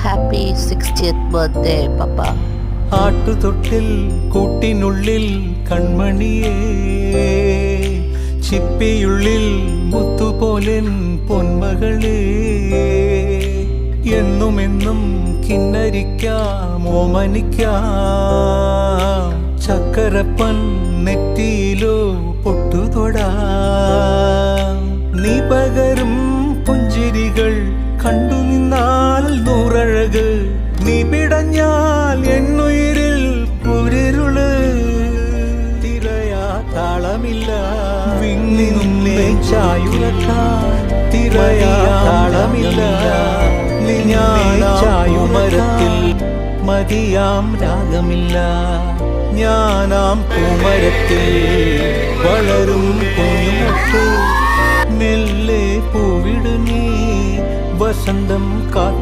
Happy 60th birthday പപ്പ. ആട്ടുതൊട്ടിൽ കൂട്ടിനുള്ളിൽ കൺമണിയേ, ചിപ്പിയുള്ളിൽ മുത്തുപോലെൻ പൊന്മകളേ, എന്നുമെന്നും കിന്നരിക്കാം ഓമനിക്കാം, ചക്കരപ്പൻ നെറ്റിയിലോ പൊട്ടുതൊടാം. നീ പകരും പുഞ്ചിരികൾ കണ്ടു നിന്നാൽ നൂറഴക്, നീ പിടഞ്ഞാൽ എന്നുയിരിൽ കുരിരുള്. തിരയാ താളമില്ല വിണ്ണിനുന്നേ ചായുലക്കാൻ, തിരയാ താളമില്ല ചായുമരത്തിൽ മതിയാം രാഗമില്ല. ഞാനാം പൂമരത്തിൽ വളരും കുഞ്ഞുമുട്ട്, മെല്ലെ പൂവിടു നീ വസന്തം കാ